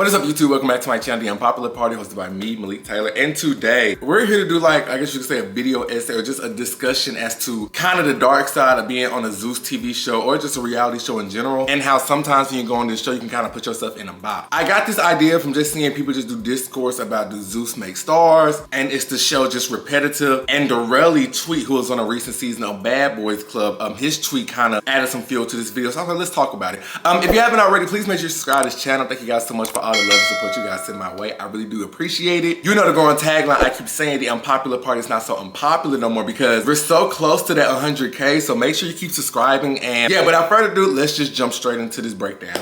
What is up, YouTube? Welcome back to my channel, The Unpopular Party, hosted by me, Malik Taylor. And today, we're here to do like, I guess you could say a video essay or just a discussion as to kind of the dark side of being on a Zeus TV show or just a reality show in general, and how sometimes when you go on this show, you can kind of put yourself in a box. I got this idea from just seeing people just do discourse about do Zeus make stars, and is the show just repetitive? And Derelli tweet, who was on a recent season of Bad Boys Club, his tweet kind of added some fuel to this video. So I was like, let's talk about it. If you haven't already, please make sure you subscribe to this channel. Thank you guys so much for all the love and support you guys send my way. I really do appreciate it. You know the growing tagline I keep saying, the unpopular party is not so unpopular no more, because we're so close to that 100K. So make sure you keep subscribing. And yeah, without further ado, let's just jump straight into this breakdown.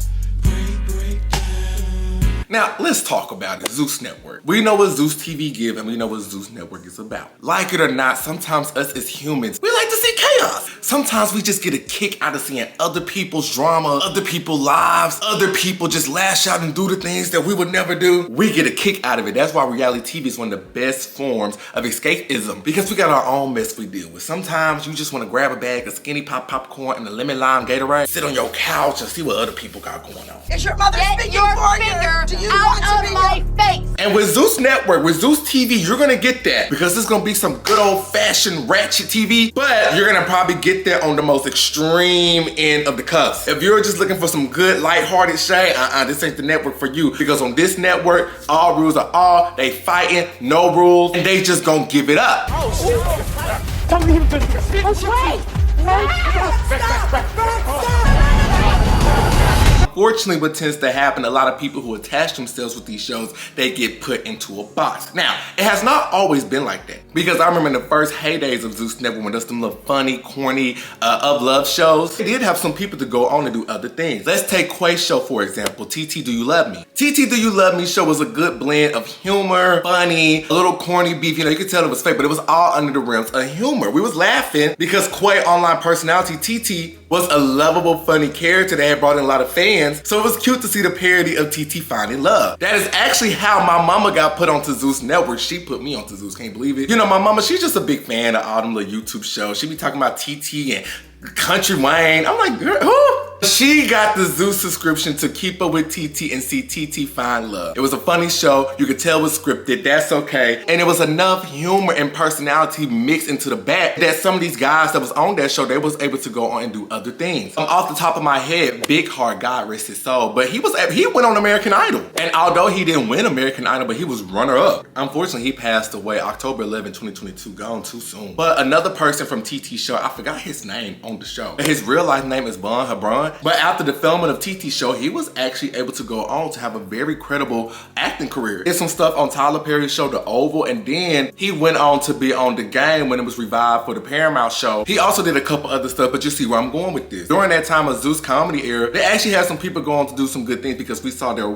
Now, let's talk about it. Zeus Network. We know what Zeus TV give, and we know what Zeus Network is about. Like it or not, sometimes us as humans, we like to see chaos. Sometimes we just get a kick out of seeing other people's drama, other people's lives, other people just lash out and do the things that we would never do. We get a kick out of it. That's why reality TV is one of the best forms of escapism, because we got our own mess we deal with. Sometimes you just want to grab a bag of skinny pop popcorn and a lemon lime Gatorade, sit on your couch and see what other people got going on. Is your mother speaking your for finger you? out of my face. And with Zeus Network, with Zeus TV, you're gonna get that, because it's gonna be some good old-fashioned ratchet TV, but you're gonna probably get that on the most extreme end of the cuffs. If you're just looking for some good lighthearted shade, this ain't the network for you, because on this network, all rules are all, they fighting, no rules, and they just gonna give it up. Oh shit! Don't even Stop! Unfortunately, what tends to happen, a lot of people who attach themselves with these shows, they get put into a box. Now, it has not always been like that, because I remember in the first heydays of Zeus Network, when there's some little funny, corny, of love shows, they did have some people to go on and do other things. Let's take Quay's show, for example, TT Do You Love Me? TT Do You Love Me show was a good blend of humor, funny, a little corny beef, you know, you could tell it was fake, but it was all under the realms of humor. We was laughing because Quay online personality, TT, was a lovable, funny character that had brought in a lot of fans, so it was cute to see the parody of TT finding love. That is actually how my mama got put onto Zeus Network. She put me onto Zeus, can't believe it. You know, my mama, she's just a big fan of all them little YouTube shows. She be talking about TT and Country Wayne. I'm like, girl, who? She got the Zeus subscription to keep up with TT and see TT find love. It was a funny show. You could tell it was scripted. That's okay. And it was enough humor and personality mixed into the back that some of these guys that was on that show, they was able to go on and do other things. Off the top of my head, Big Heart, God rest his soul, but he went on American Idol. And although he didn't win American Idol, but he was runner-up. Unfortunately, he passed away October 11, 2022, gone too soon. But another person from TT show, I forgot his name on the show. His real life name is Bon Hebron. But after the filming of TT show, he was actually able to go on to have a very credible acting career. He did some stuff on Tyler Perry's show, The Oval, and then he went on to be on The Game when it was revived for the Paramount show. He also did a couple other stuff, but you see where I'm going with this. During that time of Zeus comedy era, they actually had some people go on to do some good things, because we saw their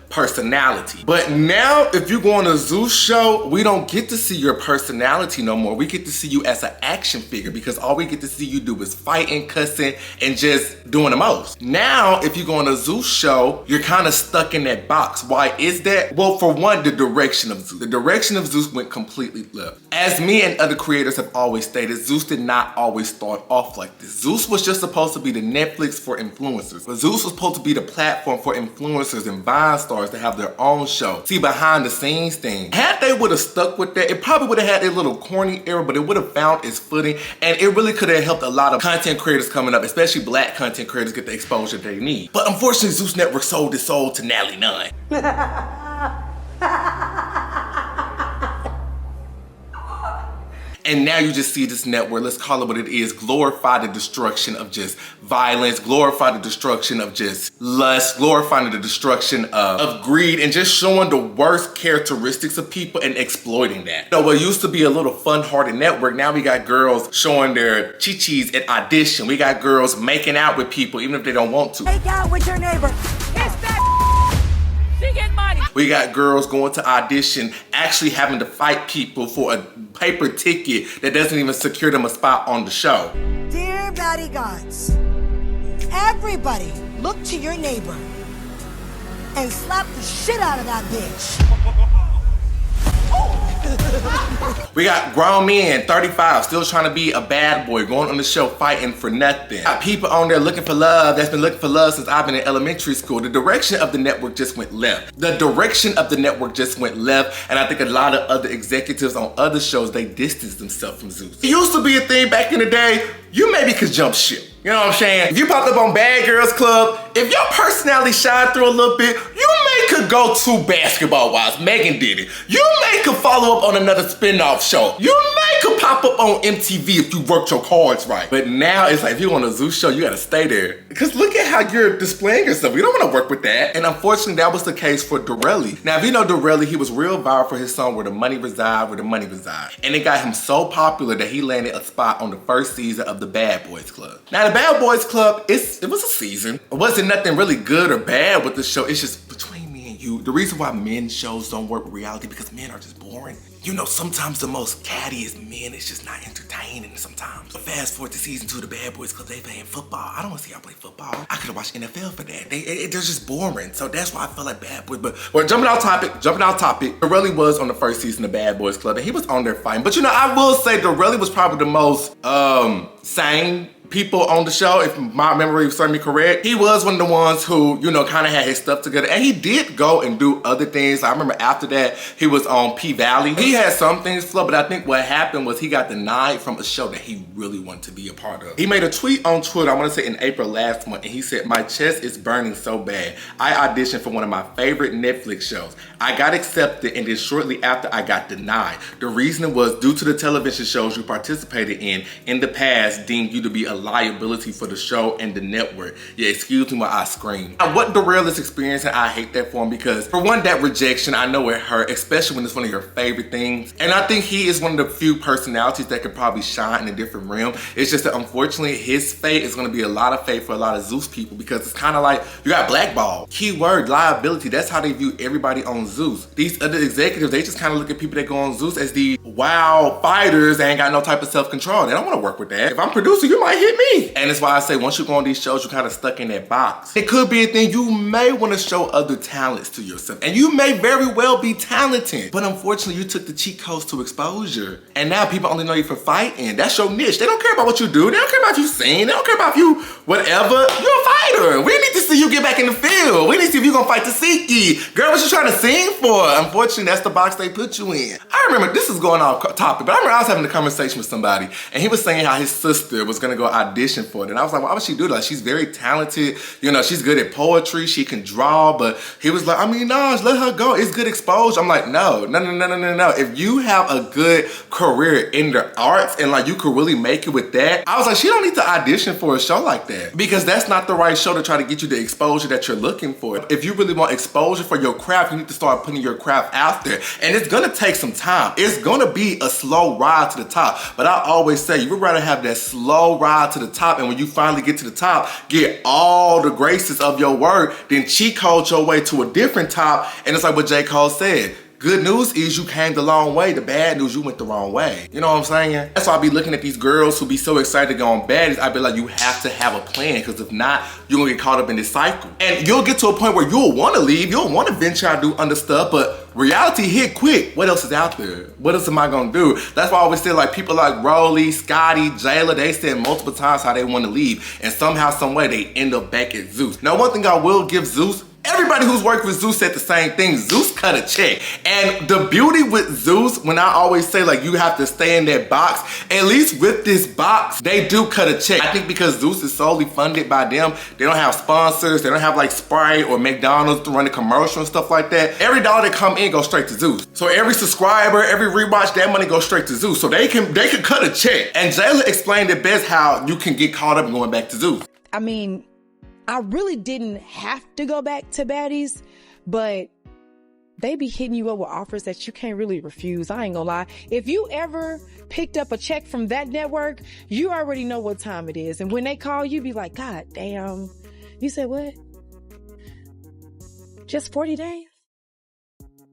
personality. But now, if you go on a Zeus show, we don't get to see your personality no more. We get to see you as an action figure, because all we get to see you do is fighting, cussing, and just doing the most. Now, if you go on a Zeus show, you're kind of stuck in that box. Why is that? Well, for one, the direction of Zeus. The direction of Zeus went completely left. As me and other creators have always stated, Zeus did not always start off like this. Zeus was just supposed to be the Netflix for influencers. But Zeus was supposed to be the platform for influencers and Vine stars to have their own show. See, behind the scenes thing. Had they would have stuck with that, it probably would have had a little corny era, but it would have found its footing, and it really could have helped a lot of content creators coming up, especially Black content creators, get the exposure they need. But unfortunately, Zeus Network sold its soul to Nally Nunn. And now you just see this network, let's call it what it is, glorify the destruction of just violence, glorify the destruction of just lust, glorifying the destruction of greed, and just showing the worst characteristics of people and exploiting that. You know, what used to be a little fun-hearted network, now we got girls showing their chi-chis at audition. We got girls making out with people even if they don't want to. Make out with your neighbor. It's that she get money. We got girls going to audition, actually having to fight people for a paper ticket that doesn't even secure them a spot on the show. Dear bodyguards, everybody look to your neighbor and slap the shit out of that bitch. We got grown men, 35, still trying to be a bad boy, going on the show fighting for nothing. Got people on there looking for love that's been looking for love since I've been in elementary school. The direction of the network just went left. The direction of the network just went left, and I think a lot of other executives on other shows, they distanced themselves from Zeus. It used to be a thing back in the day, you maybe could jump ship. You know what I'm saying? If you popped up on Bad Girls Club, if your personality shined through a little bit, you may could go to Basketball Wives. Megan did it. You may could follow up on another spin-off show. You may could pop up on MTV if you worked your cards right. But now it's like, if you're on a Zeus show, you gotta stay there. Because look at how you're displaying yourself. You don't wanna work with that. And unfortunately, that was the case for Derelli. Now, if you know Derelli, he was real viral for his song, Where the Money Reside, Where the Money Reside. And it got him so popular that he landed a spot on the first season of the Bad Boys Club. Now, the Bad Boys Club, it was a season. It wasn't nothing really good or bad with the show. It's just between me and you. The reason why men's shows don't work with reality, because men are just boring. You know, sometimes the most cattiest men is just not entertaining sometimes. But fast forward to season 2 of the Bad Boys Club, they playing football. I don't want to see y'all play football. I could have watched NFL for that. They're just boring. So that's why I feel like Bad Boys. But well, jumping out topic, Derelli was on the first season of Bad Boys Club, and he was on there fighting. But you know, I will say Derelli was probably the most sane people on the show, if my memory serves me correct. He was one of the ones who, you know, kind of had his stuff together, and he did go and do other things. I remember after that, he was on P-Valley. He had some things flow, but I think what happened was he got denied from a show that he really wanted to be a part of. He made a tweet on Twitter, I want to say in April last month, and he said, "My chest is burning so bad. I auditioned for one of my favorite Netflix shows. I got accepted, and then shortly after I got denied. The reason was due to the television shows you participated in the past deemed you to be a liability for the show and the network." Yeah, excuse me while I scream. What Derelli is experiencing, I hate that for him, because for one, that rejection, I know it hurt, especially when it's one of your favorite things. And I think he is one of the few personalities that could probably shine in a different realm. It's just that unfortunately, his fate is gonna be a lot of fate for a lot of Zeus people, because it's kind of like you got blackballed. Keyword, liability. That's how they view everybody on Zeus. These other executives, they just kind of look at people that go on Zeus as the wild fighters that ain't got no type of self-control. They don't want to work with that. If I'm producer, you might hit me. And that's why I say once you go on these shows, you're kind of stuck in that box. It could be a thing. You may want to show other talents to yourself, and you may very well be talented, but unfortunately, you took the cheat codes to exposure, and now people only know you for fighting. That's your niche. They don't care about what you do. They don't care about you singing. They don't care about you whatever. You're a fighter. We need to see you get back in the field. We need to see if you're gonna fight Tasiki. Girl, what you trying to sing for? Unfortunately, that's the box they put you in. I remember, this is going off topic, but I remember I was having a conversation with somebody, and he was saying how his sister was gonna go audition for it. And I was like, why would she do that? She's very talented. You know, she's good at poetry. She can draw. But he was like, I mean, no, just let her go. It's good exposure. I'm like, no. If you have a good career in the arts and like you could really make it with that, I was like, she don't need to audition for a show like that, because that's not the right show to try to get you the exposure that you're looking for. If you really want exposure for your craft, you need to start putting your craft out there. And it's gonna take some time. It's gonna be a slow ride to the top. But I always say, you would rather have that slow ride to the top, and when you finally get to the top, get all the graces of your work, then cheat code your way to a different top. And it's like what J. Cole said. Good news is you came the long way. The bad news, you went the wrong way. You know what I'm saying? That's why I be looking at these girls who be so excited to go on baddies. I be like, you have to have a plan, because if not, you're gonna get caught up in this cycle. And you'll get to a point where you'll wanna leave, you'll wanna venture out and do other stuff, but reality hit quick. What else is out there? What else am I gonna do? That's why I always say, like, people like Rolly, Scotty, Jayla, they said multiple times how they wanna leave, and somehow, some way, they end up back at Zeus. Now, one thing I will give Zeus, everybody who's worked with Zeus said the same thing. Zeus cut a check. And the beauty with Zeus, when I always say like you have to stay in that box, at least with this box, they do cut a check. I think because Zeus is solely funded by them, they don't have sponsors, they don't have like Sprite or McDonald's to run a commercial and stuff like that. Every dollar that come in goes straight to Zeus. So every subscriber, every rewatch, that money goes straight to Zeus. So they can cut a check. And Jayla explained it best how you can get caught up in going back to Zeus. I mean, I really didn't have to go back to baddies, but they be hitting you up with offers that you can't really refuse. I ain't gonna lie. If you ever picked up a check from that network, you already know what time it is. And when they call you, be like, God damn. You said what? Just 40 days?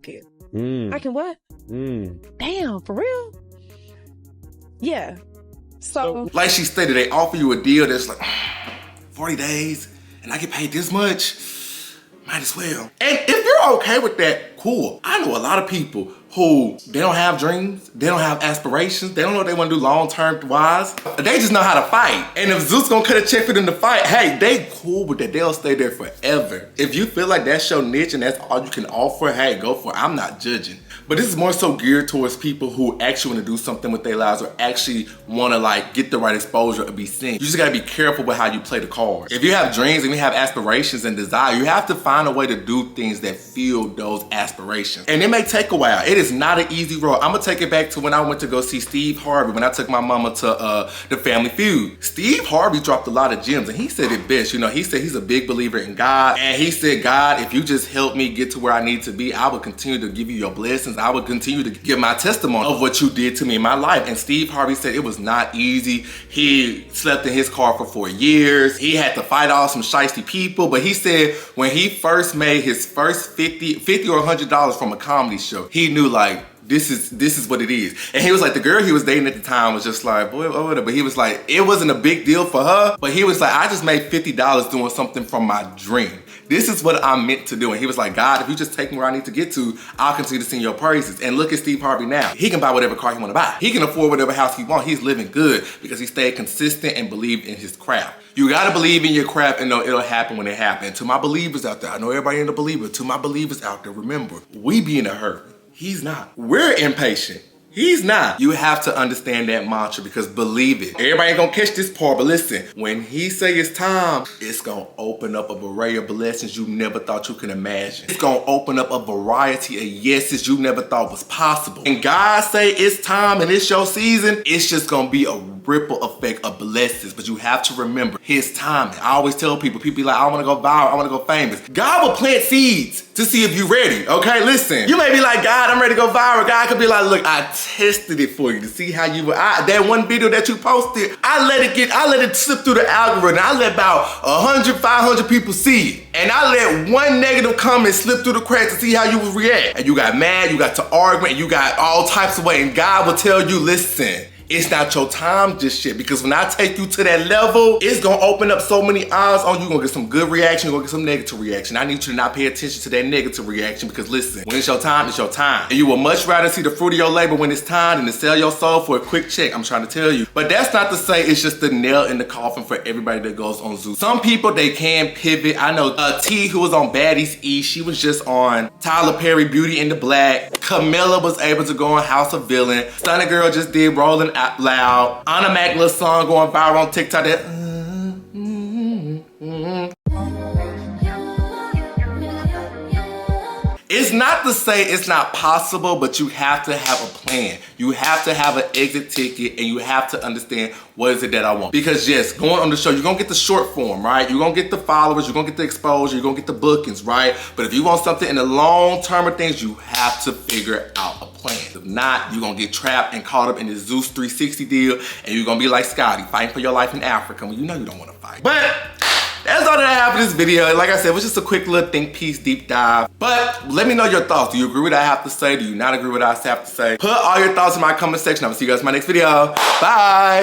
Good. I can what? Damn, for real? Yeah. So like she stated, they offer you a deal that's like 40 days. And I get paid this much, might as well. And if you're okay with that, cool. I know a lot of people who, they don't have dreams, they don't have aspirations, they don't know what they want to do long-term wise. They just know how to fight. And if Zeus gonna cut a check for them to fight, hey, they cool with that. They'll stay there forever. If you feel like that's your niche and that's all you can offer, hey, go for it. I'm not judging. But this is more so geared towards people who actually want to do something with their lives or actually want to like get the right exposure or be seen. You just got to be careful with how you play the cards. If you have dreams and you have aspirations and desire, you have to find a way to do things that fuel those aspirations. And it may take a while. It is not an easy road. I'm going to take it back to when I went to go see Steve Harvey, when I took my mama to the Family Feud. Steve Harvey dropped a lot of gems and he said it best. You know, he said he's a big believer in God. And he said, God, if you just help me get to where I need to be, I will continue to give you your blessings. I would continue to give my testimony of what you did to me in my life. And Steve Harvey said it was not easy. He slept in his car for 4 years. He had to fight off some shiesty people. But he said when he first made his first $50 or $100 from a comedy show, he knew like, this is what it is. And he was like, the girl he was dating at the time was just like, boy, whatever. But he was like, it wasn't a big deal for her. But he was like, I just made $50 doing something from my dream. This is what I'm meant to do. And he was like, God, if you just take me where I need to get to, I'll continue to sing your praises. And look at Steve Harvey now. He can buy whatever car he want to buy. He can afford whatever house he wants. He's living good because he stayed consistent and believed in his craft. You gotta believe in your craft and know it'll happen when it happens. And to my believers out there, I know everybody ain't a believer. To my believers out there, remember, we be in a hurry. He's not. We're impatient. He's not. You have to understand that mantra because believe it. Everybody ain't gonna catch this part, but listen, when he say it's time, it's gonna open up a array of blessings you never thought you could imagine. It's gonna open up a variety of yeses you never thought was possible. And God say it's time and it's your season, it's just gonna be a ripple effect of blessings. But you have to remember his timing. I always tell people be like, I wanna go viral, I wanna go famous. God will plant seeds to see if you're ready, okay? Listen, you may be like, God, I'm ready to go viral. God could be like, look, I tested it for you to see how you were. That one video that you posted, I let it slip through the algorithm. I let about 100, 500 people see it. And I let one negative comment slip through the cracks to see how you would react. And you got mad, you got to argument, you got all types of ways. And God will tell you, listen, it's not your time just yet, because when I take you to that level, it's gonna open up so many eyes on you. You're gonna get some good reaction, you're gonna get some negative reaction. I need you to not pay attention to that negative reaction because listen, when it's your time, it's your time. And you will much rather see the fruit of your labor when it's time than to sell your soul for a quick check, I'm trying to tell you. But that's not to say it's just the nail in the coffin for everybody that goes on Zeus. Some people, they can pivot. I know T, who was on Baddies E, she was just on Tyler Perry, Beauty in the Black. Camilla was able to go on House of Villain. Stunna Girl just did Rolling Out Loud. Anna Mac little song going viral on TikTok that It's not to say it's not possible, but you have to have a plan. You have to have an exit ticket and you have to understand what is it that I want. Because yes, going on the show, you're gonna get the short form, right? You're gonna get the followers, you're gonna get the exposure, you're gonna get the bookings, right? But if you want something in the long term of things, you have to figure out a plan. If not, you're gonna get trapped and caught up in the Zeus 360 deal and you're gonna be like Scotty, fighting for your life in Africa when you know you don't wanna fight. But that's all that I have for this video. Like I said, it was just a quick little think piece deep dive. But let me know your thoughts. Do you agree with what I have to say? Do you not agree with what I have to say? Put all your thoughts in my comment section. I will see you guys in my next video. Bye.